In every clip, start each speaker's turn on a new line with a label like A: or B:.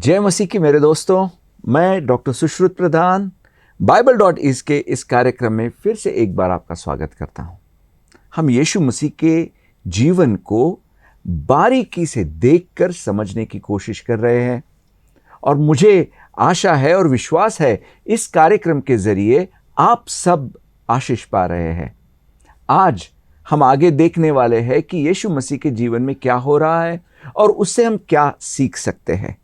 A: जय मसीह की मेरे दोस्तों, मैं डॉक्टर सुश्रुत प्रधान बाइबल.इज के इस कार्यक्रम में फिर से एक बार आपका स्वागत करता हूं। हम यीशु मसीह के जीवन को बारीकी से देखकर समझने की कोशिश कर रहे हैं और मुझे आशा है और विश्वास है इस कार्यक्रम के जरिए आप सब आशीष पा रहे हैं। आज हम आगे देखने वाले हैं कि यीशु मसीह के जीवन में क्या हो रहा है और उससे हम क्या सीख सकते हैं।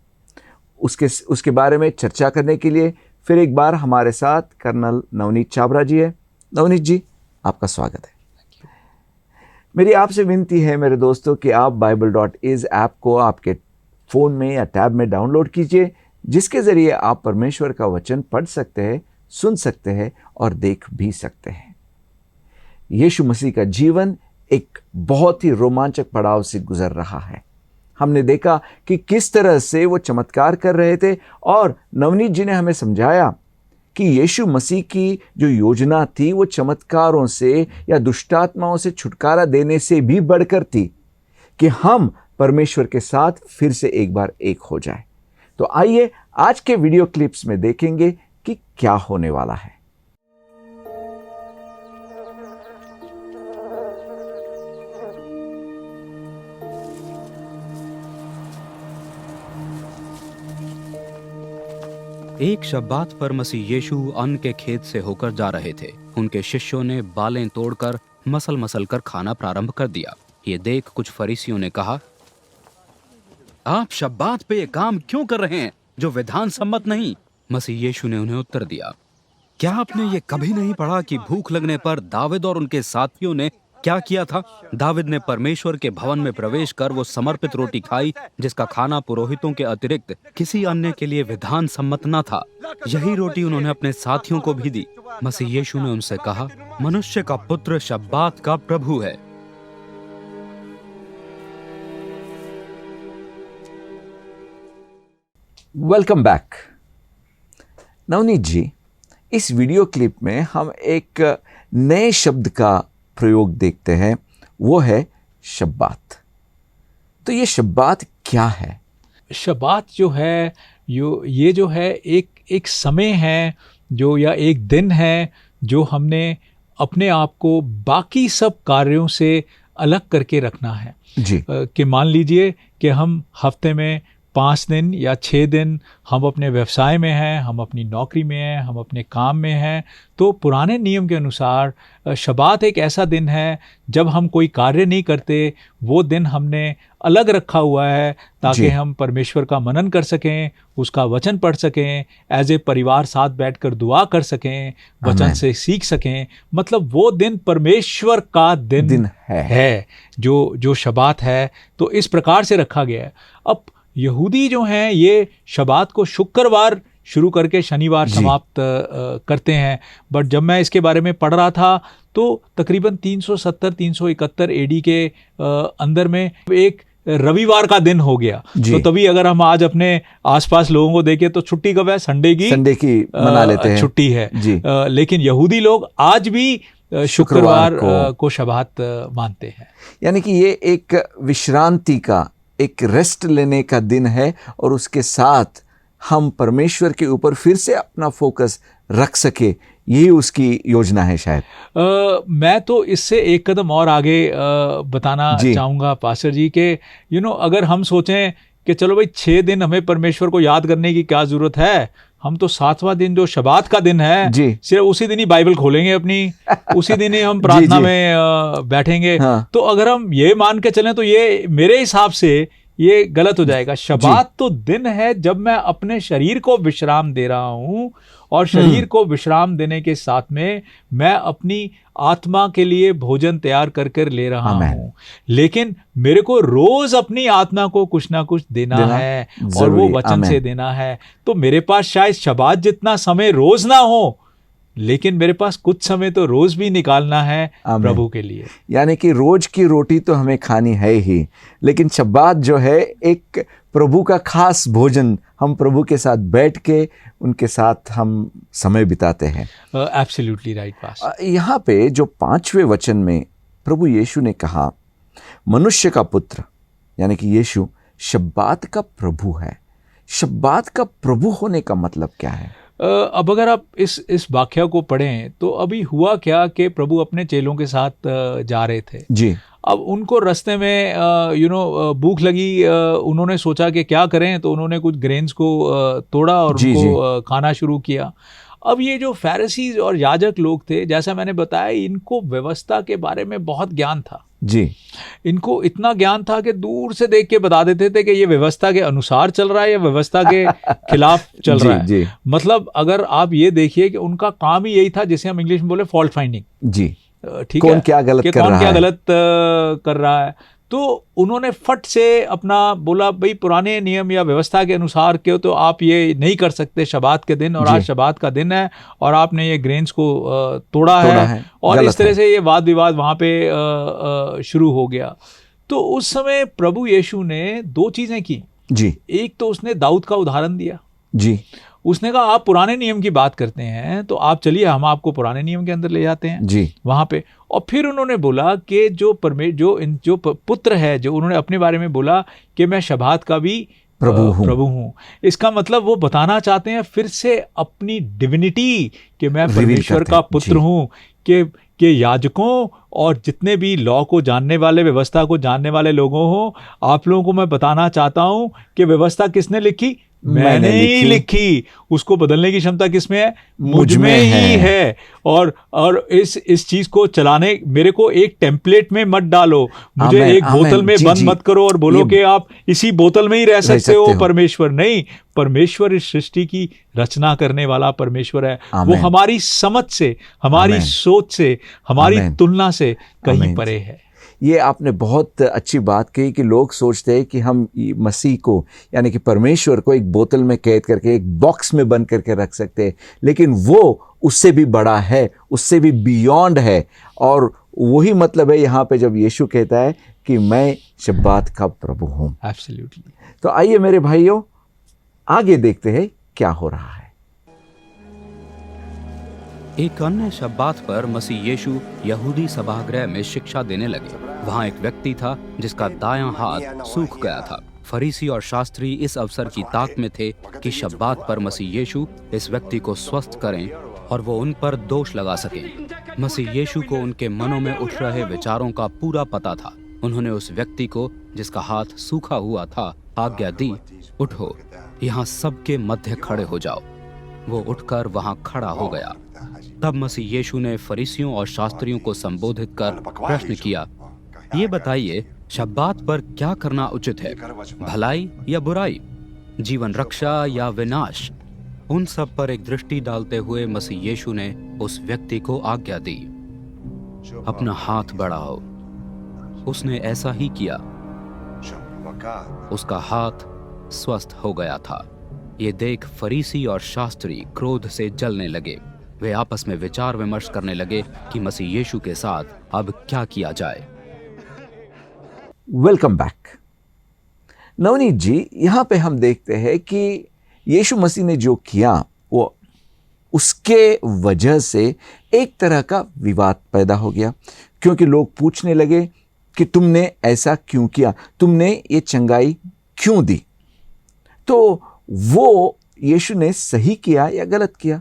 A: उसके बारे में चर्चा करने के लिए फिर एक बार हमारे साथ कर्नल नवनीत चाबरा जी है। नवनीत जी, आपका स्वागत है। मेरी आपसे विनती है मेरे दोस्तों कि आप बाइबल.इज ऐप को आपके फ़ोन में या टैब में डाउनलोड कीजिए, जिसके ज़रिए आप परमेश्वर का वचन पढ़ सकते हैं, सुन सकते हैं और देख भी सकते हैं। यीशु मसीह का जीवन एक बहुत ही रोमांचक पड़ाव से गुजर रहा है। हमने देखा कि किस तरह से वो चमत्कार कर रहे थे और नवनीत जी ने हमें समझाया कि यीशु मसीह की जो योजना थी वो चमत्कारों से या दुष्टात्माओं से छुटकारा देने से भी बढ़कर थी कि हम परमेश्वर के साथ फिर से एक बार एक हो जाए। तो आइए आज के वीडियो क्लिप्स में देखेंगे कि क्या होने वाला है।
B: एक शब्बात पर मसीह यीशु अन्न के खेत से होकर जा रहे थे। उनके शिष्यों ने बालें तोड़कर मसल मसल कर खाना प्रारंभ कर दिया। ये देख कुछ फरीसियों ने कहा, आप शब्बात पे ये काम क्यों कर रहे हैं जो विधान सम्मत नहीं? मसीह यीशु ने उन्हें उत्तर दिया, क्या आपने ये कभी नहीं पढ़ा कि भूख लगने पर दाविद और उनके साथियों ने क्या किया था? दाविद ने परमेश्वर के भवन में प्रवेश कर वो समर्पित रोटी खाई जिसका खाना पुरोहितों के अतिरिक्त किसी अन्य के लिए विधान सम्मत न था। यही रोटी उन्होंने अपने साथियों को भी दी। मसीह यीशु ने उनसे कहा, मनुष्य का पुत्र शब्बात का प्रभु है।
A: Welcome back. नवनीत जी, इस वीडियो क्लिप में हम एक नए शब्द का प्रयोग देखते हैं, वो है शब्बात। तो ये शब्बात क्या है?
C: शब्बात जो है ये जो है एक समय है जो या एक दिन है जो हमने अपने आप को बाकी सब कार्यों से अलग करके रखना है
A: जी।
C: कि मान लीजिए कि हम हफ्ते में 5 दिन या 6 दिन हम अपने व्यवसाय में हैं, हम अपनी नौकरी में हैं, हम अपने काम में हैं। तो पुराने नियम के अनुसार शब्बात एक ऐसा दिन है जब हम कोई कार्य नहीं करते। वो दिन हमने अलग रखा हुआ है ताकि हम परमेश्वर का मनन कर सकें, उसका वचन पढ़ सकें, एज ए परिवार साथ बैठकर दुआ कर सकें, वचन से सीख सकें। मतलब वो दिन परमेश्वर का दिन है जो शब्बात है। तो इस प्रकार से रखा गया है। अब यहूदी जो हैं ये शब्बात को शुक्रवार शुरू करके शनिवार समाप्त करते हैं। बट जब मैं इसके बारे में पढ़ रहा था तो तकरीबन 370-371 एडी के अंदर में एक रविवार का दिन हो गया। तो तभी अगर हम आज अपने आसपास लोगों को देखें तो छुट्टी कब है? संडे की
A: मना लेते हैं,
C: छुट्टी है जी। लेकिन यहूदी लोग आज भी शुक्रवार को शब्बात मानते हैं।
A: यानी कि ये एक विश्रांति का, एक रेस्ट लेने का दिन है और उसके साथ हम परमेश्वर के ऊपर फिर से अपना फोकस रख सके, यही उसकी योजना है शायद।
C: मैं तो इससे एक कदम और आगे बताना चाहूँगा पास्टर जी के अगर हम सोचें कि चलो भाई 6 दिन हमें परमेश्वर को याद करने की क्या ज़रूरत है, हम तो 7वां दिन जो शब्बात का दिन है सिर्फ उसी दिन ही बाइबल खोलेंगे अपनी, उसी दिन ही हम प्रार्थना में बैठेंगे। हाँ। तो अगर हम ये मान के चलें तो ये मेरे हिसाब से ये गलत हो जाएगा। शब्बात तो दिन है जब मैं अपने शरीर को विश्राम दे रहा हूँ और शरीर को विश्राम देने के साथ में मैं अपनी आत्मा के लिए भोजन तैयार कर ले रहा हूँ। लेकिन मेरे को रोज अपनी आत्मा को कुछ ना कुछ देना है और वो वचन से देना है। तो मेरे पास शायद शब्बात जितना समय रोज ना हो, लेकिन मेरे पास कुछ समय तो रोज भी निकालना है प्रभु के लिए।
A: यानी कि रोज की रोटी तो हमें खानी है ही, लेकिन शब्बात जो है एक प्रभु का खास भोजन, हम प्रभु के साथ बैठ के उनके साथ हम समय बिताते हैं।
C: Absolutely right pastor.
A: यहाँ पे जो 5वें वचन में प्रभु यीशु ने कहा, मनुष्य का पुत्र यानी कि यीशु शब्बात का प्रभु है। शब्बात का प्रभु होने का मतलब क्या है?
C: अब अगर आप इस वाक्य को पढ़ें तो अभी हुआ क्या कि प्रभु अपने चेलों के साथ जा रहे थे
A: जी।
C: अब उनको रास्ते में भूख लगी, उन्होंने सोचा कि क्या करें, तो उन्होंने कुछ ग्रेन्स को तोड़ा और उनको खाना शुरू किया। अब ये जो फैरिसीज और याजक लोग थे, जैसा मैंने बताया, इनको व्यवस्था के बारे में बहुत ज्ञान था
A: जी।
C: इनको इतना ज्ञान था कि दूर से देख के बता देते थे कि ये व्यवस्था के अनुसार चल रहा है या व्यवस्था के खिलाफ चल रहा है।
A: जी।
C: मतलब अगर आप ये देखिए कि उनका काम ही यही था, जिसे हम इंग्लिश में बोले फॉल्ट फाइंडिंग।
A: जी।
C: ठीक है,
A: कौन क्या गलत
C: कर रहा है। तो उन्होंने फट से अपना बोला, भाई पुराने नियम या व्यवस्था के अनुसार क्यों तो आप ये नहीं कर सकते शबात के दिन, और आज शबात का दिन है और आपने ये ग्रेन्स को तोड़ा है और इस तरह से ये वाद विवाद वहाँ पे शुरू हो गया। तो उस समय प्रभु यीशु ने दो चीजें की
A: जी।
C: एक तो उसने दाऊद का उदाहरण दिया जी। उसने कहा आप पुराने नियम की बात करते हैं तो आप चलिए हम आपको पुराने नियम के अंदर ले जाते हैं जी वहां पे। और फिर उन्होंने बोला कि जो पुत्र है, जो उन्होंने अपने बारे में बोला कि मैं शबात का भी प्रभु हूँ। इसका मतलब वो बताना चाहते हैं फिर से अपनी डिविनिटी कि मैं परमेश्वर का पुत्र हूँ, कि याजकों और जितने भी लॉ को जानने वाले, व्यवस्था को जानने वाले लोगों हो, आप लोगों को मैं बताना चाहता हूँ कि व्यवस्था किसने लिखी? मैंने ही लिखी। उसको बदलने की क्षमता किसमें है? मुझ में ही है। और इस चीज को चलाने मेरे को एक टेम्पलेट में मत डालो, मुझे एक बोतल में बंद मत करो और बोलो कि आप इसी बोतल में ही रह सकते हो। परमेश्वर नहीं, परमेश्वर इस सृष्टि की रचना करने वाला परमेश्वर है। वो हमारी समझ से, हमारी सोच से, हमारी तुलना से कहीं परे है।
A: ये आपने बहुत अच्छी बात कही कि लोग सोचते हैं कि हम मसीह को, यानी कि परमेश्वर को, एक बोतल में कैद करके, एक बॉक्स में बंद करके रख सकते हैं, लेकिन वो उससे भी बड़ा है, उससे भी बियॉन्ड है। और वही मतलब है यहाँ पे जब यीशु कहता है कि मैं शब्बात का प्रभु हूँ।
C: एब्सोल्युटली।
A: तो आइए मेरे भाइयों, आगे देखते हैं क्या हो रहा है।
B: एक अन्य शब्बात पर मसीह यीशु यहूदी सभागृह में शिक्षा देने लगे। वहाँ एक व्यक्ति था जिसका दायां हाथ सूख गया था। फरीसी और शास्त्री इस अवसर की ताक में थे कि शब्बात पर मसीह यीशु इस व्यक्ति को स्वस्थ करें और वो उन पर दोष लगा सकें। मसीह यीशु को उनके मनों में उठ रहे विचारों का पूरा पता था। उन्होंने उस व्यक्ति को जिसका हाथ सूखा हुआ था आज्ञा दी, उठो, यहाँ सबके मध्य खड़े हो जाओ। वो उठकर वहाँ खड़ा हो गया। तब मसीह यीशु ने फरीसियों और शास्त्रियों को संबोधित कर प्रश्न किया, ये बताइए शब्बात पर क्या करना उचित है, भलाई या बुराई, जीवन रक्षा या विनाश? उन सब पर एक दृष्टि डालते हुए मसीह यीशु ने उस व्यक्ति को आज्ञा दी, अपना हाथ बढ़ाओ। उसने ऐसा ही किया, उसका हाथ स्वस्थ हो गया था। ये देख फरीसी और शास्त्री क्रोध से जलने लगे। वे आपस में विचार विमर्श करने लगे कि मसीह यीशु के साथ अब क्या किया जाए।
A: Welcome back. नवनीत जी, यहाँ पे हम देखते हैं कि यीशु मसीह ने जो किया वो उसके वजह से एक तरह का विवाद पैदा हो गया, क्योंकि लोग पूछने लगे कि तुमने ऐसा क्यों किया, तुमने ये चंगाई क्यों दी। तो वो यीशु ने सही किया या गलत किया?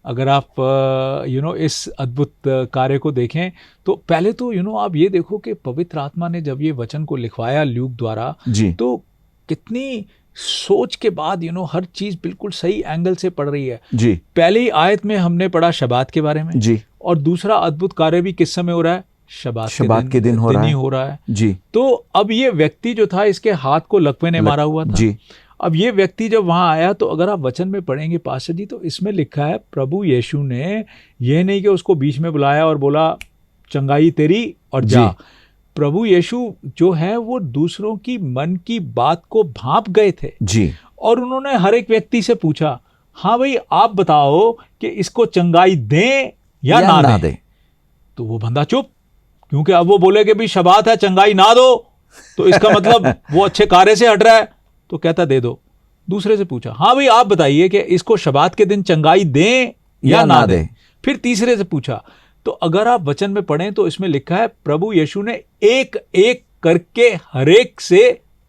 C: अगर आप इस अद्भुत कार्य को देखें तो पहले तो आप ये देखो कि पवित्र आत्मा ने जब ये वचन को लिखवाया ल्यूक द्वारा जी, तो कितनी सोच के बाद हर चीज बिल्कुल सही एंगल से पढ़ रही है जी। पहली आयत में हमने पढ़ा शबात के बारे में जी, और दूसरा अद्भुत कार्य भी किस समय हो रहा है? शबात के दिन हो रहा है जी। तो अब ये व्यक्ति जो था, इसके हाथ को लकवे ने मारा हुआ था जी। अब ये व्यक्ति जब वहां आया तो अगर आप वचन में पढ़ेंगे पास्टर जी, तो इसमें लिखा है प्रभु यीशु ने ये नहीं कि उसको बीच में बुलाया और बोला चंगाई तेरी और जा। प्रभु यीशु जो है वो दूसरों की मन की बात को भांप गए थे जी, और उन्होंने हर एक व्यक्ति से पूछा, हाँ भाई आप बताओ कि इसको चंगाई दें या ना दें। तो वो बंदा चुप, क्योंकि अब वो बोले कि भी शबात है, चंगाई ना दो, तो इसका मतलब वो अच्छे कार्य से हट रहा है। तो कहता दे दो। दूसरे से पूछा, हाँ भाई आप बताइए कि इसको शबात के दिन चंगाई दें या ना दें। फिर तीसरे से पूछा। तो अगर आप वचन में पढ़ें तो इसमें लिखा है प्रभु यीशु ने एक एक करके हरेक से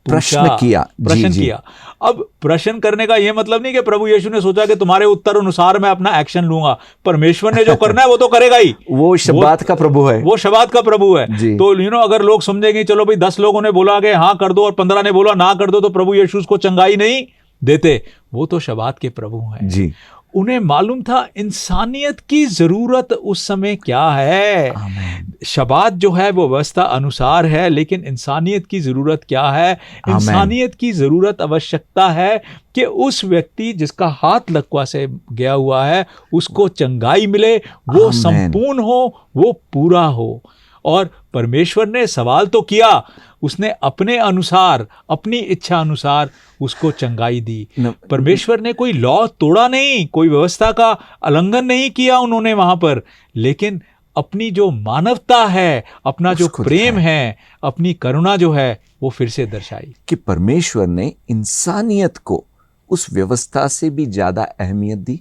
C: पूछा,
A: प्रश्न किया।
C: प्रश्न
A: जी।
C: किया। अब प्रश्न करने का यह मतलब नहीं कि प्रभु यीशु ने सोचा कि तुम्हारे उत्तर अनुसार मैं अपना एक्शन लूंगा। परमेश्वर ने जो करना है वो तो करेगा ही।
A: वो शब्बात का प्रभु है।
C: वो शबात का प्रभु है।
A: जी।
C: तो अगर लोग समझेंगे चलो भाई 10 लोगों ने बोला कि हाँ कर दो और 15 ने बोला ना कर दो, तो प्रभु यीशु उसको चंगाई नहीं देते। वो तो शबात के प्रभु हैं।
A: जी।
C: उन्हें मालूम था इंसानियत की जरूरत उस समय क्या है।
A: आमीन।
C: शबात जो है वो व्यवस्था अनुसार है, लेकिन इंसानियत की जरूरत क्या है? इंसानियत की जरूरत, आवश्यकता है कि उस व्यक्ति जिसका हाथ लकवा से गया हुआ है उसको चंगाई मिले, वो
A: आमीन।
C: संपूर्ण हो, वो पूरा हो। और परमेश्वर ने सवाल तो किया, उसने अपने अनुसार, अपनी इच्छा अनुसार उसको चंगाई दी। परमेश्वर ने कोई लॉ तोड़ा नहीं, कोई व्यवस्था का उल्लंघन नहीं किया उन्होंने वहां पर, लेकिन अपनी जो मानवता है, अपना जो प्रेम है, अपनी करुणा जो है वो फिर से दर्शाई
A: कि परमेश्वर ने इंसानियत को उस व्यवस्था से भी ज्यादा अहमियत दी।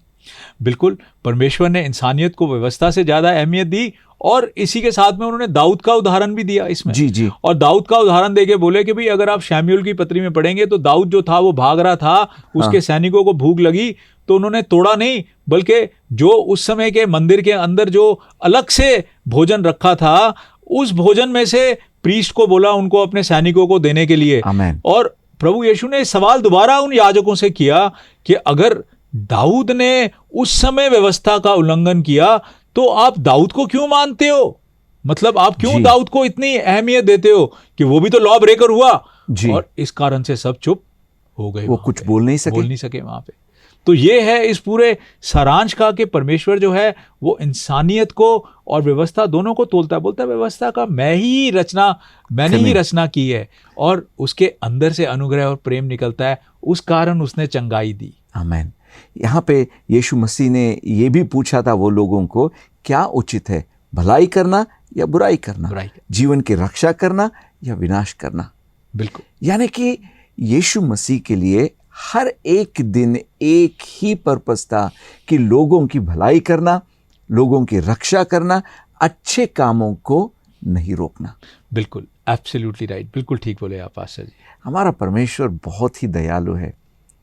C: बिल्कुल, परमेश्वर ने इंसानियत को व्यवस्था से ज्यादा अहमियत दी। और इसी के साथ में उन्होंने दाऊद का उदाहरण भी दिया इसमें।
A: जी जी।
C: और दाऊद का उदाहरण देके बोले कि भाई अगर आप शमूएल की पत्री में पढ़ेंगे तो दाऊद जो था वो भाग रहा था, उसके सैनिकों को भूख लगी तो उन्होंने तोड़ा नहीं, बल्कि जो उस समय के मंदिर के अंदर जो अलग से भोजन रखा था उस भोजन में से प्रीस्ट को बोला उनको अपने सैनिकों को देने के लिए।
A: आमीन।
C: और प्रभु यीशु ने सवाल दोबारा उन याजकों से किया कि अगर दाऊद ने उस समय व्यवस्था का उल्लंघन किया तो आप दाऊद को क्यों मानते हो? मतलब आप क्यों दाऊद को इतनी अहमियत देते हो कि वो भी तो लॉ ब्रेकर हुआ? और इस कारण से सब चुप हो गए,
A: वो कुछ बोल नहीं सके
C: वहां पे। तो ये है इस पूरे सारांश का कि परमेश्वर जो है वो इंसानियत को और व्यवस्था दोनों को तोलता है। बोलता है व्यवस्था का मैंने ही रचना की है, और उसके अंदर से अनुग्रह और प्रेम निकलता है, उस कारण उसने चंगाई दी।
A: आमीन। यहाँ पे यीशु मसीह ने ये भी पूछा था वो लोगों को, क्या उचित है, भलाई करना या बुराई करना, जीवन की रक्षा करना या विनाश करना?
C: बिल्कुल।
A: यानी कि यीशु मसीह के लिए हर एक दिन एक ही पर्पस था कि लोगों की भलाई करना, लोगों की रक्षा करना, अच्छे कामों को नहीं रोकना।
C: बिल्कुल, एब्सोल्युटली राइट, बिल्कुल ठीक बोले आप पास्टर जी।
A: हमारा परमेश्वर बहुत ही दयालु है,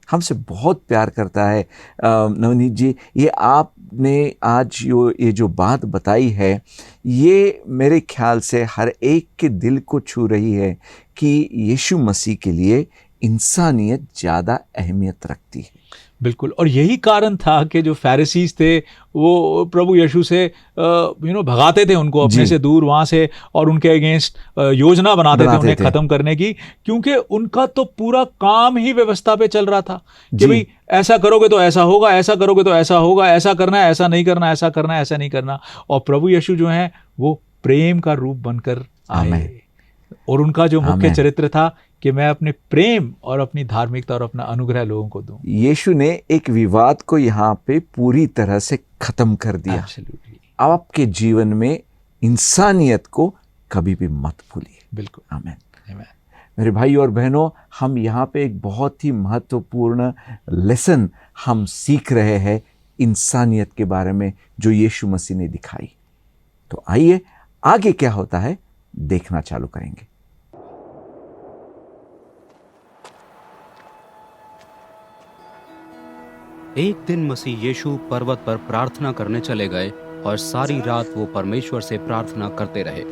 A: हमसे बहुत प्यार करता है। नवनीत जी, ये आपने आज ये जो बात बताई है, ये मेरे ख्याल से हर एक के दिल को छू रही है कि यीशु मसीह के लिए इंसानियत ज़्यादा अहमियत रखती है।
C: बिल्कुल, और यही कारण था कि जो फैरिसीज थे वो प्रभु यीशु से भगाते थे उनको अपने से दूर वहाँ से, और उनके अगेंस्ट योजना बनाते थे उन्हें ख़त्म करने की, क्योंकि उनका तो पूरा काम ही व्यवस्था पे चल रहा था कि भाई ऐसा करोगे तो ऐसा होगा, ऐसा करोगे तो ऐसा होगा, ऐसा करना है, ऐसा नहीं करना, ऐसा करना है, ऐसा नहीं करना। और प्रभु यीशु जो है वो प्रेम का रूप बनकर आए, और उनका जो मुख्य चरित्र था कि मैं अपने प्रेम और अपनी धार्मिकता और अपना अनुग्रह लोगों को दूं।
A: यीशु ने एक विवाद को यहाँ पे पूरी तरह से खत्म कर दिया।
C: Absolutely.
A: आपके जीवन में इंसानियत को कभी भी मत भूलिए।
C: बिल्कुल।
A: आमीन। मेरे भाई और बहनों, हम यहाँ पे एक बहुत ही महत्वपूर्ण लेसन हम सीख रहे हैं इंसानियत के बारे में जो यीशु मसीह ने दिखाई। तो आइए आगे क्या होता है देखना चालू करेंगे।
B: एक दिन मसीह यीशु पर्वत पर प्रार्थना करने चले गए और सारी रात वो परमेश्वर से प्रार्थना करते रहे।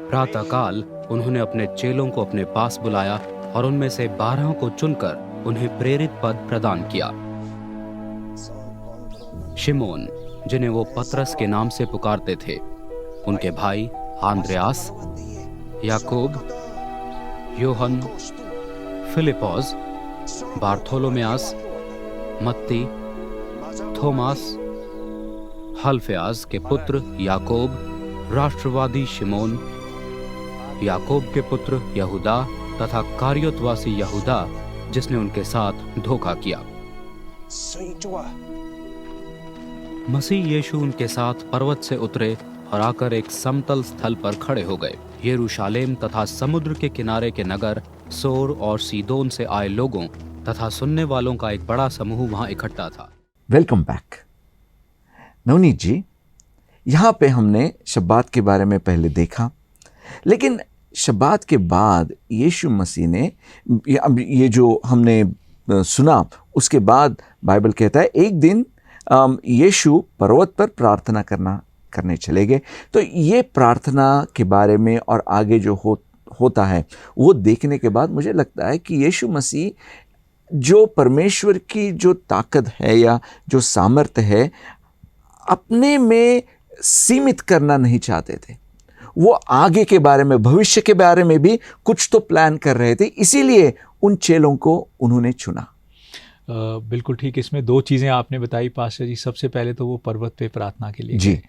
B: प्रातःकाल उन्होंने अपने चेलों को अपने पास बुलाया और उनमें से 12 को चुनकर उन्हें प्रेरित पद प्रदान किया। शिमोन, जिन्हें वो पतरस के नाम से पुकारते थे, उनके भाई आंद्रयास, याकूब, योहन, फिलिपोस, बार्थोलोमेयास, मत्ती, थोमास, हल्फयास के पुत्र याकूब, राष्ट्रवादी शिमोन, याकूब के पुत्र यहूदा तथा कारियोतवासी यहूदा, जिसने उनके साथ धोखा किया। मसीह यीशु उनके साथ पर्वत से उतरे और आकर एक समतल स्थल पर खड़े हो गए। यरूशलेम तथा समुद्र के किनारे के नगर सोर और सीदोन से आए लोगों तथा सुनने वालों का एक बड़ा समूह वहां इकट्ठा था।
A: Welcome back. नवनीत जी, यहाँ पे हमने शब्बात के बारे में पहले देखा, लेकिन शब्बात के बाद यीशु मसीह ने, अब ये जो हमने सुना, उसके बाद बाइबल कहता है एक दिन यीशु पर्वत पर प्रार्थना करने चले गए। तो ये प्रार्थना के बारे में और आगे जो होता है वो देखने के बाद मुझे लगता है कि यीशु मसीह जो परमेश्वर की जो ताकत है या जो सामर्थ्य है, अपने में सीमित करना नहीं चाहते थे। वो आगे के बारे में, भविष्य के बारे में भी कुछ तो प्लान कर रहे थे, इसीलिए उन चेलों को उन्होंने चुना।
C: बिल्कुल ठीक। इसमें दो चीज़ें आपने बताई पास्टर जी। सबसे पहले तो वो पर्वत पे प्रार्थना के लिए
A: जी।
C: गए।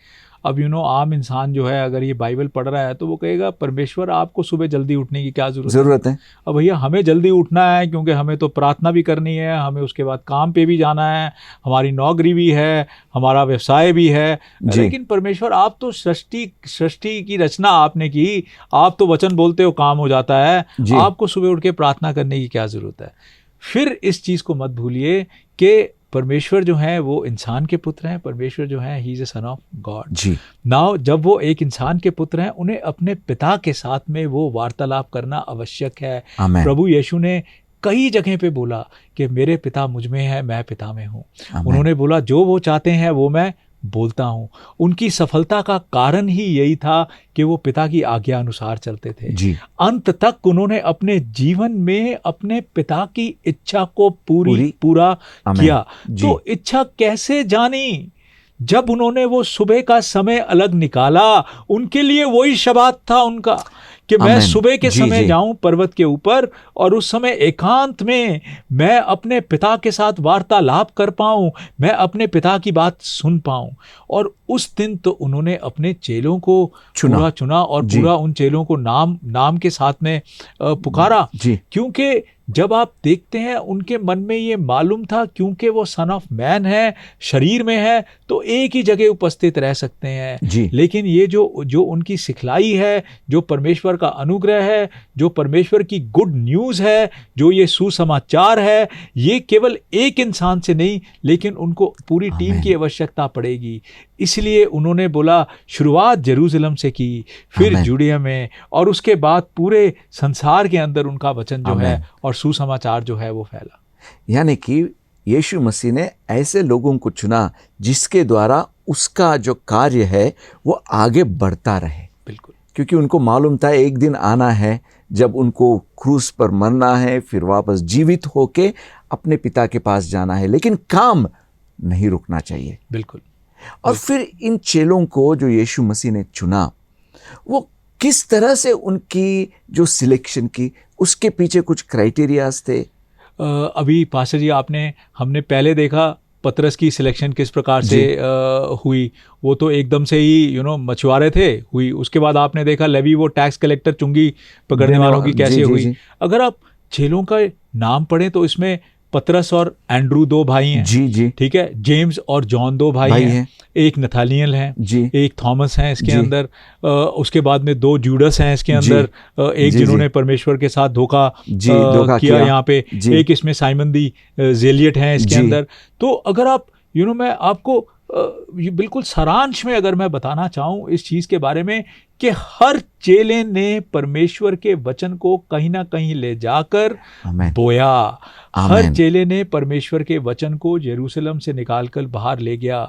C: अब आम इंसान जो है, अगर ये बाइबल पढ़ रहा है तो वो कहेगा परमेश्वर आपको सुबह जल्दी उठने की क्या ज़रूरत है। अब भैया हमें जल्दी उठना है, क्योंकि हमें तो प्रार्थना भी करनी है, हमें उसके बाद काम पे भी जाना है, हमारी नौकरी भी है, हमारा व्यवसाय भी है। लेकिन परमेश्वर, आप तो सृष्टि की रचना आपने की, आप तो वचन बोलते हो काम हो जाता है, आपको सुबह उठ के प्रार्थना करने की क्या ज़रूरत है। फिर इस चीज़ को मत भूलिए कि परमेश्वर जो है वो इंसान के पुत्र हैं। परमेश्वर जो है ही is a son of God
A: ji.
C: Now जब वो एक इंसान के पुत्र हैं, उन्हें अपने पिता के साथ में वो वार्तालाप करना आवश्यक है। प्रभु यीशु ने कई जगह पे बोला कि मेरे पिता मुझ में है, मैं पिता में हूँ। उन्होंने बोला जो वो चाहते हैं वो मैं बोलता हूँ। उनकी सफलता का कारण ही यही था कि वो पिता की आज्ञा अनुसार चलते थे जी। अंत तक उन्होंने अपने जीवन में अपने पिता की इच्छा को पूरा किया। तो इच्छा कैसे जानी? जब उन्होंने वो सुबह का समय अलग निकाला, उनके लिए वही शबात था उनका कि मैं सुबह के समय जाऊं पर्वत के ऊपर और उस समय एकांत में मैं अपने पिता के साथ वार्तालाप कर पाऊं, मैं अपने पिता की बात सुन पाऊं। और उस दिन तो उन्होंने अपने चेलों को चुना और पूरा उन चेलों को नाम के साथ में पुकारा। क्योंकि जब आप देखते हैं उनके मन में ये मालूम था, क्योंकि वो सन ऑफ मैन है, शरीर में है, तो एक ही जगह उपस्थित रह सकते हैं। लेकिन ये जो उनकी सिखलाई है, जो परमेश्वर का अनुग्रह है, जो परमेश्वर की गुड न्यूज़ है, जो ये सुसमाचार है, ये केवल एक इंसान से नहीं, लेकिन उनको पूरी टीम की आवश्यकता पड़ेगी। इसलिए उन्होंने बोला शुरुआत जेरूसलम से की, फिर जूडिया में, और उसके बाद पूरे संसार के अंदर उनका वचन जो है और सुसमाचार जो है वो फैला।
A: यानी कि यीशु मसीह ने ऐसे लोगों को चुना जिसके द्वारा उसका जो कार्य है वो आगे बढ़ता रहे।
C: बिल्कुल।
A: क्योंकि उनको मालूम था एक दिन आना है जब उनको क्रूस पर मरना है, फिर वापस जीवित होके अपने पिता के पास जाना है, लेकिन काम नहीं रुकना चाहिए।
C: बिल्कुल।
A: और फिर इन चेलों को जो यीशु मसीह ने चुना, वो किस तरह से उनकी जो सिलेक्शन की, उसके पीछे कुछ क्राइटेरियाज थे?
C: अभी पास्टर जी हमने पहले देखा पतरस की सिलेक्शन किस प्रकार से हुई। वो तो एकदम से ही मछुआरे थे हुई। उसके बाद आपने देखा लेवी वो टैक्स कलेक्टर, चुंगी पकड़ने वालों की कैसे हुई। अगर आप चेलों का नाम पढ़ें तो इसमें पतरस और एंड्रू दो भाई हैं।
A: जी।
C: ठीक है। जेम्स और जॉन दो भाई हैं। एक नथानियल है, एक थॉमस है इसके अंदर। उसके बाद में दो जूडस हैं इसके अंदर, एक जिन्होंने परमेश्वर के साथ धोखा किया यहाँ पे, एक इसमें साइमन दी जेलियट हैं इसके अंदर। तो अगर आप मैं आपको बिल्कुल सारांश में अगर मैं बताना चाहूँ इस चीज़ के बारे में कि हर चेले ने परमेश्वर के वचन को कहीं ना कहीं ले जाकर बोया। हर चेले ने परमेश्वर के वचन को यरूशलेम से निकालकर बाहर ले गया।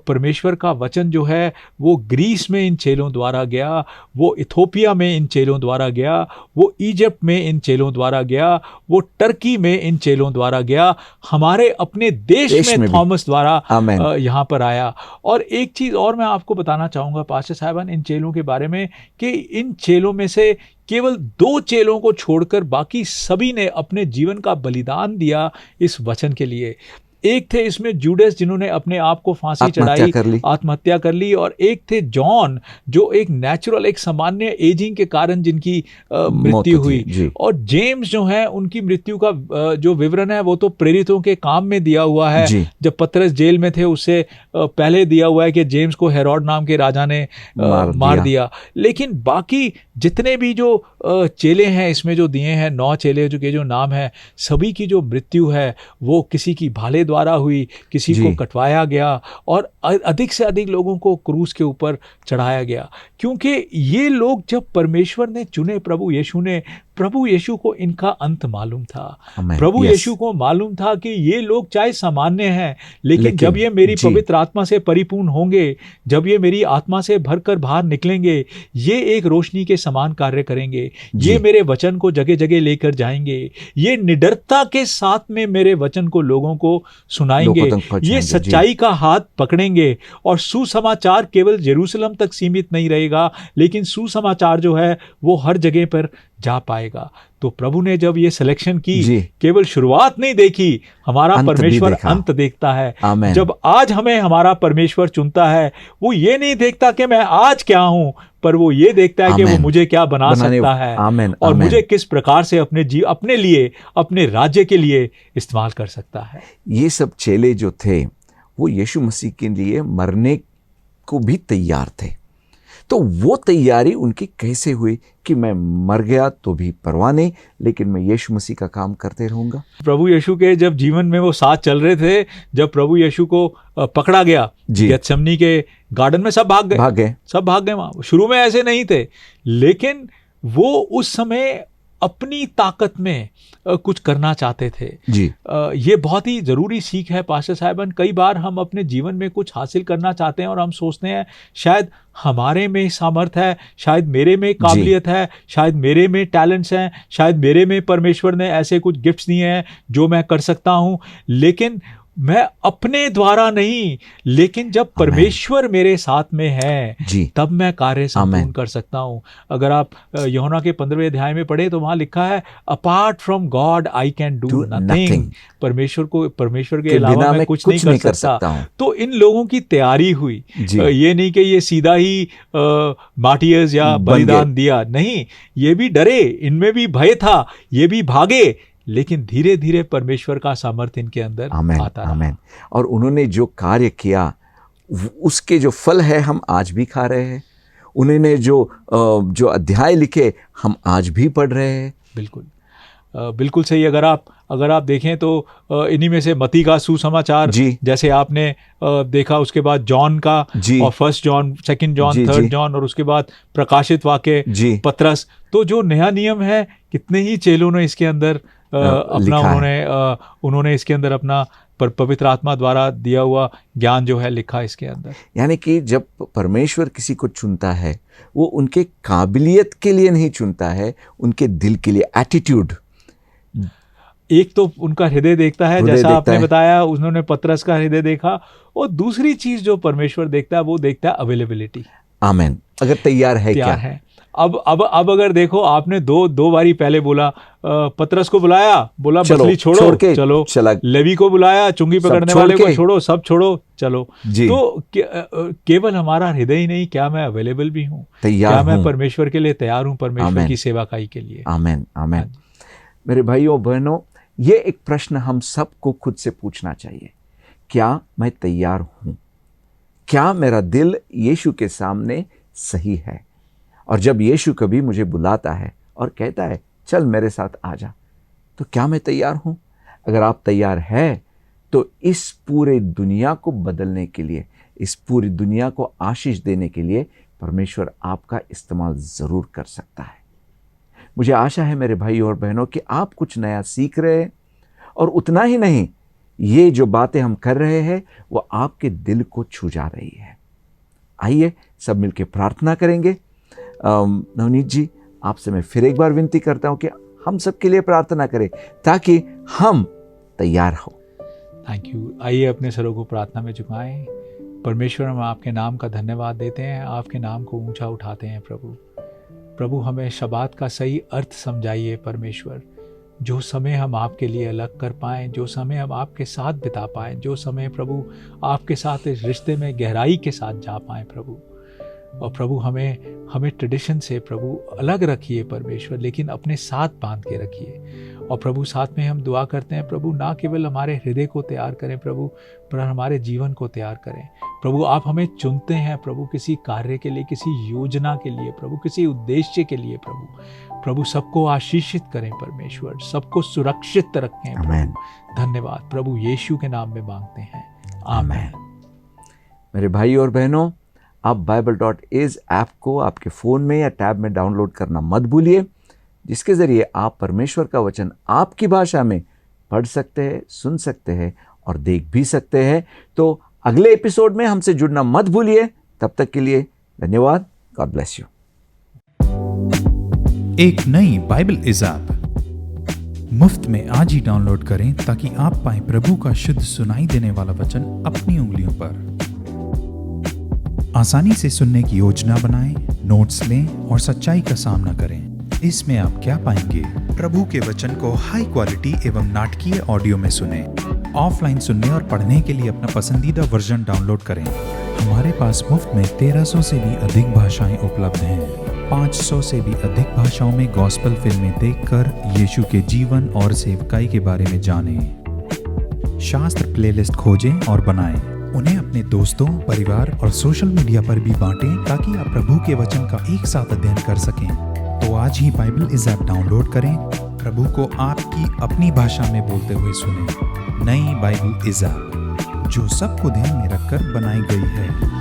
C: परमेश्वर का वचन जो है वो ग्रीस में इन चेलों द्वारा गया, वो इथोपिया में इन चेलों द्वारा गया, वो इजिप्ट में इन चेलों द्वारा गया, वो टर्की में इन चेलों द्वारा गया, हमारे अपने देश में थॉमस द्वारा यहाँ पर आया। और एक चीज़ और मैं आपको बताना चाहूँगा पास्टर साहबान इन चेलों के बारे में कि इन चेलों में से केवल 2 चेलों को छोड़कर बाकी सभी ने अपने जीवन का बलिदान दिया इस वचन के लिए। एक थे इसमें जूडस जिन्होंने अपने आप को फांसी चढ़ाई, आत्महत्या कर ली, और एक थे जॉन जो एक नेचुरल, एक सामान्य एजिंग के कारण जिनकी मृत्यु हुई। और जेम्स जो है उनकी मृत्यु का जो विवरण है वो तो प्रेरितों के काम में दिया हुआ है। जब पतरस जेल में थे उससे पहले दिया हुआ है कि जेम्स को हेरोड नाम के राजा ने मार दिया। लेकिन बाकी जितने भी जो चेले हैं इसमें जो दिए हैं, 9 चेले जो के जो नाम है, सभी की जो मृत्यु है वो किसी की भाले द्वारा हुई, किसी
A: जी।
C: को कटवाया गया और अधिक से अधिक लोगों को क्रूस के ऊपर चढ़ाया गया। क्योंकि ये लोग जब परमेश्वर ने चुने, प्रभु यीशु को इनका अंत मालूम था।
A: Amen.
C: प्रभु
A: Yes.
C: यीशु को मालूम था कि ये लोग चाहे सामान्य हैं, लेकिन जब ये मेरी
A: जी।
C: पवित्र आत्मा से परिपूर्ण होंगे, जब ये मेरी आत्मा से भरकर बाहर निकलेंगे, ये एक रोशनी के समान कार्य करेंगे, ये मेरे वचन को जगह जगह लेकर जाएंगे, ये निडरता के साथ में मेरे वचन को लोगों को सुनाएंगे,
A: लोगों तक पहुंचाएंगे,
C: ये सच्चाई का हाथ पकड़ेंगे। और सुसमाचार केवल यरूशलेम तक सीमित नहीं रहेगा, लेकिन सुसमाचार जो है वो हर जगह पर जा पाएगा। तो प्रभु ने जब ये सिलेक्शन की, केवल शुरुआत नहीं देखी, हमारा परमेश्वर अंत देखता है।
A: आमेन।
C: जब आज हमें हमारा परमेश्वर चुनता है, वो ये नहीं देखता कि मैं आज क्या हूं, पर वो ये देखता है कि वो मुझे क्या बना सकता है।
A: आमेन।
C: और मुझे किस प्रकार से अपने लिए, अपने राज्य के लिए इस्तेमाल कर सकता है।
A: ये सब चेले जो थे वो यीशु मसीह के लिए मरने को भी तैयार थे। तो वो तैयारी उनकी कैसे हुई कि मैं मर गया तो भी परवाह नहीं, लेकिन मैं यीशु मसीह का काम करते रहूंगा।
C: प्रभु यीशु के जब जीवन में वो साथ चल रहे थे, जब प्रभु यीशु को पकड़ा गया गेत्सेमनी के गार्डन में, सब भाग गए वहां। शुरू में ऐसे नहीं थे, लेकिन वो उस समय अपनी ताकत में कुछ करना चाहते थे।
A: जी।
C: ये बहुत ही ज़रूरी सीख है पास्टर साहबन। कई बार हम अपने जीवन में कुछ हासिल करना चाहते हैं और हम सोचते हैं शायद हमारे में सामर्थ है, शायद मेरे में काबिलियत है, शायद मेरे में टैलेंट्स हैं, शायद मेरे में परमेश्वर ने ऐसे कुछ गिफ्ट्स दिए हैं जो मैं कर सकता हूँ। लेकिन मैं अपने द्वारा नहीं, लेकिन जब परमेश्वर मेरे साथ में है तब मैं कार्य संपूर्ण कर सकता हूँ। अगर आप यूहन्ना के 15वें अध्याय में पढ़े तो वहाँ लिखा है, apart from God I can do nothing. परमेश्वर के अलावा मैं कुछ नहीं कर सकता। तो इन लोगों की तैयारी हुई, ये नहीं कि ये सीधा ही मार्टियर्स या बलिदान दिया, नहीं, ये भी डरे, इनमें भी भय था, ये भी भागे, लेकिन धीरे धीरे परमेश्वर का सामर्थ्य इनके अंदर आता रहा।
A: आमेन। और उन्होंने जो कार्य किया उसके जो फल है हम आज भी खा रहे हैं। उन्होंने जो अध्याय लिखे हम आज भी पढ़ रहे हैं।
C: बिल्कुल सही। अगर आप देखें तो इन्हीं में से मत्ती का सुसमाचार जैसे आपने देखा, उसके बाद जॉन का, और 1 जॉन, 2 जॉन, 3 जॉन, और उसके बाद प्रकाशित वाक्य, पतरस। तो जो नया नियम है, कितने ही चेलों ने इसके अंदर उन्होंने इसके अंदर अपना पवित्र आत्मा द्वारा दिया हुआ ज्ञान जो है लिखा इसके अंदर।
A: यानी कि जब परमेश्वर किसी को चुनता है, वो उनके काबिलियत के लिए नहीं चुनता है, उनके दिल के लिए, एटीट्यूड।
C: एक तो उनका हृदय देखता है, जैसा आपने बताया, उन्होंने पतरस का हृदय देखा। और दूसरी चीज जो परमेश्वर देखता है, वो देखता है अवेलेबिलिटी।
A: आमेन। अगर तैयार है क्या
C: है। अब अगर देखो, आपने दो बारी पहले बोला, पतरस को बुलाया, बोला मछली छोड़ के चलो, लेवी को बुलाया, चुंगी पकड़ने वाले को छोड़ो, सब छोड़ो, चलो। तो केवल हमारा हृदय ही नहीं, क्या मैं अवेलेबल भी हूँ, क्या मैं परमेश्वर के लिए तैयार हूँ, परमेश्वर की सेवाकाई के लिए।
A: आमेन। आमेन। मेरे भाइयों बहनों, ये एक प्रश्न हम सबको खुद से पूछना चाहिए, क्या मैं तैयार हूँ? क्या मेरा दिल यीशु के सामने सही है? और जब यीशु कभी मुझे बुलाता है और कहता है चल मेरे साथ आ जा, तो क्या मैं तैयार हूँ? अगर आप तैयार हैं तो इस पूरे दुनिया को बदलने के लिए, इस पूरी दुनिया को आशीष देने के लिए परमेश्वर आपका इस्तेमाल ज़रूर कर सकता है। मुझे आशा है मेरे भाई और बहनों कि आप कुछ नया सीख रहे हैं, और उतना ही नहीं, ये जो बातें हम कर रहे हैं वो आपके दिल को छू जा रही है। आइए सब मिलकर प्रार्थना करेंगे। नवनीत जी, आपसे मैं फिर एक बार विनती करता हूं कि हम सबके लिए प्रार्थना करें ताकि हम तैयार हो।
C: Thank you. आइए अपने सरों को प्रार्थना में झुकाएं। परमेश्वर, हम आपके नाम का धन्यवाद देते हैं, आपके नाम को ऊंचा उठाते हैं। प्रभु हमें शबात का सही अर्थ समझाइए परमेश्वर। जो समय हम आपके लिए अलग कर पाएं, जो समय हम आपके साथ बिता पाएं, जो समय प्रभु आपके साथ इस रिश्ते में गहराई के साथ जा पाएं। और प्रभु हमें ट्रेडिशन से प्रभु अलग रखिए परमेश्वर, लेकिन अपने साथ बांध के रखिए। और प्रभु साथ में हम दुआ करते हैं प्रभु, ना केवल हमारे हृदय को तैयार करें प्रभु, पर हमारे जीवन को तैयार करें प्रभु। आप हमें चुनते हैं प्रभु किसी कार्य के लिए, किसी योजना के लिए प्रभु, किसी उद्देश्य के लिए प्रभु सबको आशीषित करें परमेश्वर, सबको सुरक्षित रखें प्रभु। धन्यवाद प्रभु, यीशु के नाम में मांगते हैं, आमीन।
A: मेरे भाई और बहनों, आप Bible.is ऐप को आपके फ़ोन में या टैब में डाउनलोड करना मत भूलिए, जिसके ज़रिए आप परमेश्वर का वचन आपकी भाषा में पढ़ सकते हैं, सुन सकते हैं और देख भी सकते हैं। तो अगले एपिसोड में हमसे जुड़ना मत भूलिए। तब तक के लिए धन्यवाद। God bless you.
D: एक नई बाइबल इज़ ऐप मुफ्त में आज ही डाउनलोड करें ताकि आप पाएं प्रभु का शुद्ध सुनाई देने वाला वचन अपनी उंगलियों पर। आसानी से सुनने की योजना बनाएं, नोट्स लें और सच्चाई का सामना करें। इसमें आप क्या पाएंगे? प्रभु के वचन को हाई क्वालिटी एवं नाटकीय ऑडियो में सुने। ऑफलाइन सुनने और पढ़ने के लिए अपना पसंदीदा वर्जन डाउनलोड करें। हमारे पास मुफ्त में 1300 से भी अधिक भाषाएं उपलब्ध हैं। 500 से भी अधिक भाषाओं में गॉस्पेल फिल्में देखकर यीशु के जीवन और सेवकाई के बारे में जानें। शास्त्र प्लेलिस्ट खोजें और बनाएं। उन्हें अपने दोस्तों, परिवार और सोशल मीडिया पर भी बांटें ताकि आप प्रभु के वचन का एक साथ अध्ययन कर सकें। तो आज ही बाइबल इज़ ऐप डाउनलोड करें, प्रभु को आपकी अपनी भाषा में बोलते हुए सुनें। नई बाइबल इज़ ऐप जो सबको ध्यान में रखकर बनाई गई है।